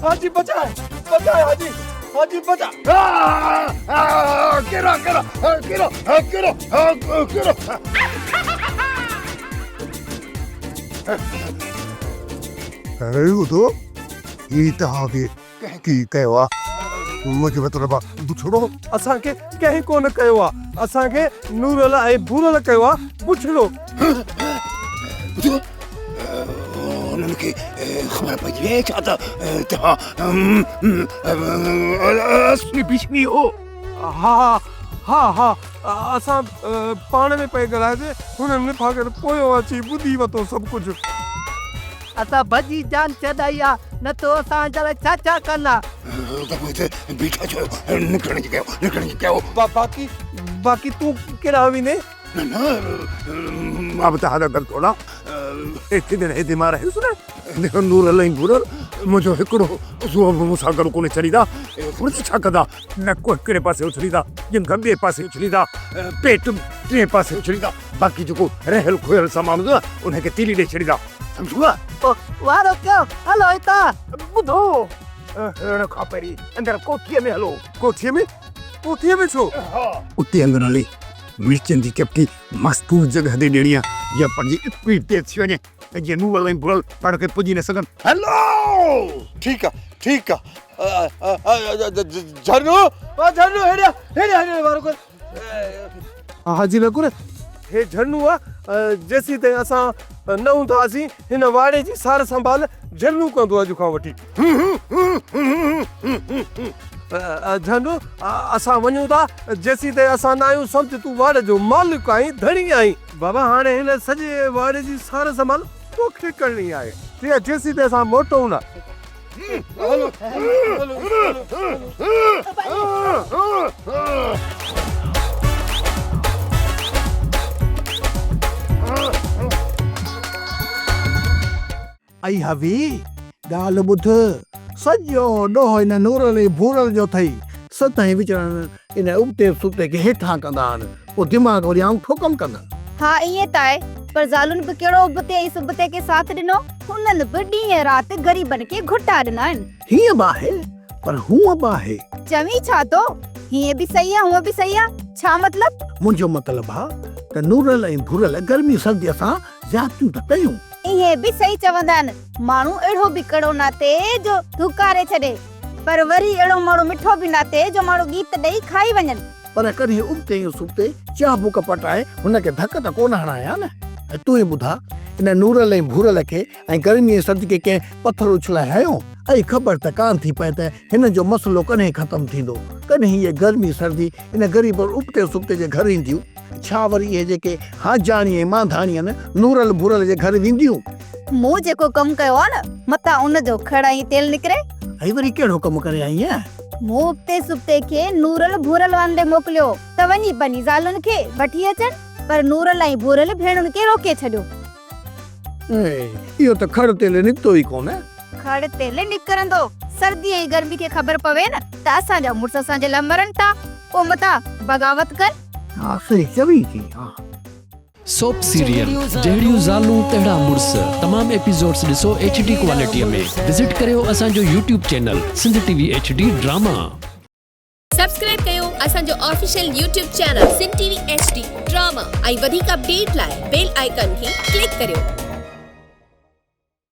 हाजी बचाए हाजी बचा। गिरा 이것도 이따하게 끼까요. मुझे बता बा बुछड़ो असां के कहीं कोन कयो आ असां के नूरल ऐं भूरल कयो आ पुछड़ो उन्हनि खे ख़बर पइजी वई छा त तव्हां असली बिजली हो। हा असां पाण में पे ॻाल्हाइजे हुननि फागर पोयो अची ॿुधी वरितो सभु कुझु। असां भॼी जान छॾाई आ न तो असां जरा छा कंदा। बीठा छो निकिरण जी कयो बाक़ी तूं केॾा वेंदे? मां बि तव्हां गल थोड़ा हिकु दिन हिते मां रहियुसि न देखो नूर अलाई भूरल मुंहिंजो हिकिड़ो सुबुह मूंसां गॾु कोन्हे छॾींदा फुर्स छा कंदा नक हिकिड़े पासे उछलींदा जिन खां ॿिए पासे उछलींदा पेट टे पासे उछलींदा बाक़ी जेको रहियल खुयल सामान हूंदो आहे उनखे तीली ॾेई छॾींदा सम्झो वारो कयो हलो हितां ॿुधो हिन खां पहिरीं अंदरि कोठीअ में हलो। कोठीअ में छो? उते अंदरि हली मिर्चनि जी चपटी मस्तूर जॻह ते ॾियणी आहे या पंहिंजी स्पीड ते थी वञे त जीअं नूरल ऐं भुरल पाण खे पुॼी न सघनि। हलो ठीक है झरनो हेड़े वारो कर हाजी लकुर हे झरनो आ जेसी ते असां न हूंदासीं हिन वाड़े जी सार संभाल झरनो कंदो अॼु खां वठी। झरनो असां वञूं था जेसी ते असां न आहियूं सम्झ तूं वाड़ जो मालिक आहीं धणी आहीं बाबा हाणे हिन सॼे वाड़े जी सार संभाल तोखे करणी आहे ठीक आहे जेसी ते असां मोटूं न। हलो आई हवी ॻाल्हि ॿुध सॼो ॾोहो हिन नूरल ऐं भूरल जो अथई सतहि वीचारनि इन उबते सुबते खे हेठां कंदा आहिनि पोइ दिमाग़ वरी आऊं ठोकम कंदा। हा ईअं त आहे पर ज़ालुनि बि कहिड़ो उबते ऐं सुबते खे साथ ॾिनो हुननि बि ॾींहं राति ग़रीबनि खे घुटा ॾिना आहिनि। हीअं बि आहे पर हूअं बि आहे। चवीं छा तो हीअं बि सही आहे हूअं बि सही आहे छा मतलब? मुंहिंजो मतिलबु आहे त नूरल ऐं भूरल गर्मी सर्दीअ सां ज़्यादतियूं त कयूं। इहे बि सही चवंदा आहिनि माण्हू अहिड़ो बि कड़ो न थिए जो धुकारे छॾे पर वरी अहिड़ो माण्हू मिठो बि न थिए जो माण्हू गीत ॾेई खाई वञनि। पर कॾहिं उबते ऐं सुबते चाबुक कपटाए हुनखे धक त कोन हणाया न। ऐं तूं ई ॿुधा इन नूरल ऐं भूरल खे ऐं गर्मी ऐं सर्दी खे कंहिं पथर उछलाए हयो ऐं ख़बर त कान थी पए त हिन जो मसइलो कॾहिं ख़तमु थींदो कॾहिं इहे गर्मी सर्दी इन ग़रीब उबते सुबते जे घर ईंदियूं छा वरी इहे जेके हाजाणी ऐं माधाणी आहिनि नूरल भूरल जे घर वेंदियूं। मूं जेको कमु कयो आहे न मथां उन जो खड़ाई तेल निकिरे। ऐं वरी कहिड़ो कमु करे आई आहीं? मूं उबते सुबते खे नूरल भूरल वांदे मोकिलियो त वञी पंहिंजी ज़ालुनि खे वठी अचनि पर नूरल ऐं भूरल भेणुनि खे रोके छॾियो। इहो त खड़ तेल निकितो ई कोन। खड़ तेल निकिरंदो सर्दी ऐं गर्मी खे ख़बर पवे न त असांजा मुड़ुस असांजे लाइ मरनि था पोइ मथां बग़ावत कर। हा सही चवीं थी। हा सोप सीरियल जहिड़ियूं ज़ालूं तहिड़ा मुड़ुस तमाम एपिसोड्स ॾिसो HD क्वालिटीअ में विज़िट करियो असांजो YouTube channel Sindh TV HD drama. Subscribe कयो असांजो official YouTube channel Sindh TV HD drama ऐं वधीक अपडेट लाइ बेल आइकन खे क्लिक करियो।